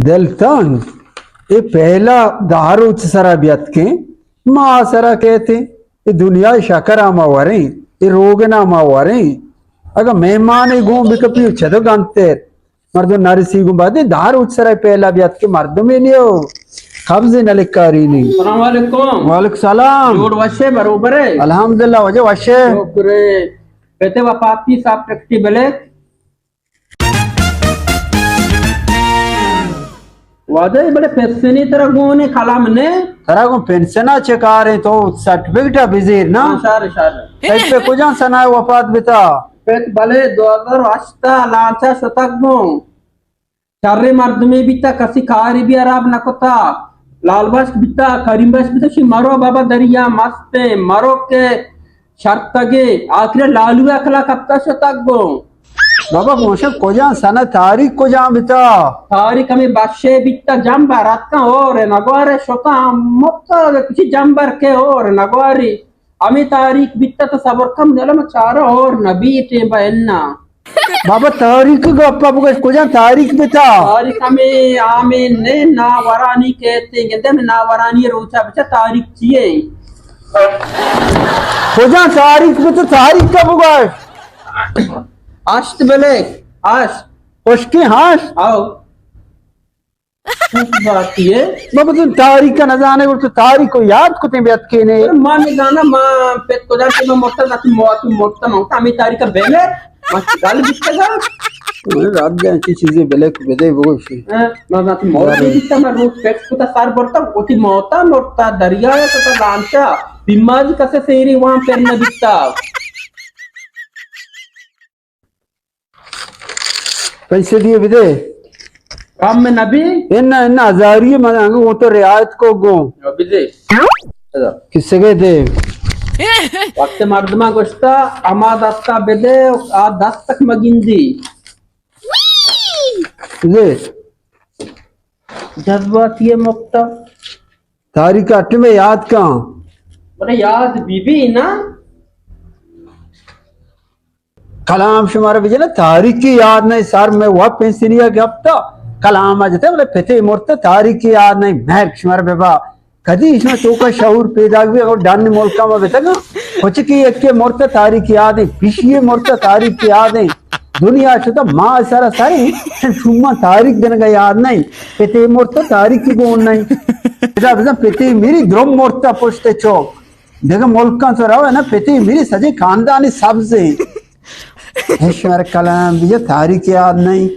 दिलतंग ये पहला दारू सरा बियत के माँ सरा कहते ये दुनिया शकरा मावरे ये रोगना मावरे अगर मेहमान गो बिकपी छदो गंते मर्दो नरसी गो बादे दारू सरा पहला बियत के मर्दो में नहीं हो कब्ज नलिकारी नहीं। अस्सलाम वालेकुम। वालेकुम सलाम। जोड़ वशे बरोबर है अल्हम्दुलिल्लाह वजह वशे शुक्र कहते वफाती साहब टक्टी बले वादे बड़े पेशनी तरह गोने खलाम ने तरा को पेंशना चेकारे तो सर्टिफिकेट बिजीर ना शार शार इस पे कुछ सना वफात बिता पेट बले 2008 लांचा शतक गो चारे मर्द में बिता कसी खारी भी अराब नकोता लालबाश बिता करीमबाश बिता शी मरो बाबा दरिया मस्ते मरो के शर्तगे आखिर लालू अखला कप्ता शतक गो बाबा मोशक कोजा सना तारीख कोजा बिता तारीख हमें बादशाह बिता जंबर रात का और नगवारे शोता मुक्ता किसी जंबर के और नगवारी हमें तारीख बिता तो सबर कम जला में चारा और नबी टे बहन्ना बाबा तारीख को अपा बुगस कोजा तारीख बिता तारीख हमें आमीन ने ना वरानी कहते हैं कहते ना वरानी रोचा बच्चा तारीख चाहिए कोजा तारीख बिता तारीख का बुगस आश्त बले आश उसके हाश आओ बात ये बाबा तुम तारीख का न जाने को तो तारीख को याद को ते बेत के ने मां ने गाना मां पेट को जाके मैं मोटा ना मोटा मोटा हमें तारीख का बेले मत गाल बिस्तेगा रात गए ऐसी चीजें बेले को बेदे वो शी मैं ना मोटा बिस्ता मैं रोज पेट को तो सार बढ़ता ओटी मोटा मोटा दरिया है तो लांचा बीमारी कैसे सेरी वहां पेर न बिस्ता पैसे दिए विदे काम में नबी इन हजारिये मांगो वो तो रियायत को गो नबी दे किससे गए दे वक्त मर्दमा गोश्ता अमा दस्ता बेदे आ 10 तक मगिंदी दे जज्बात ये मुक्ता तारीख अट में याद कहाँ बड़े याद बीबी ना कलाम शुमारा भी ना तारीख की याद नहीं सर में वह पेंसिलिया गप्ता कलाम आ जाते बोले फिते मोरते तारीख की याद नहीं महक शुमारा बेबा कदी इसमें तो का शऊर पैदा हुए और डान मोलका में बेटा कुछ की एक के मोरते तारीख याद है पिछले मोरते तारीख याद है दुनिया से तो माँ सारा सारी सुम्मा तारीख दिन का याद नहीं पिते मोरते तारीख की गोन नहीं बेटा बेटा पिते मेरी द्रोम मोरता पोस्टे चौक देखो मोलका तो रहा है ना पिते मेरी सजे खानदानी सबसे कलाम भी तारीख याद नहीं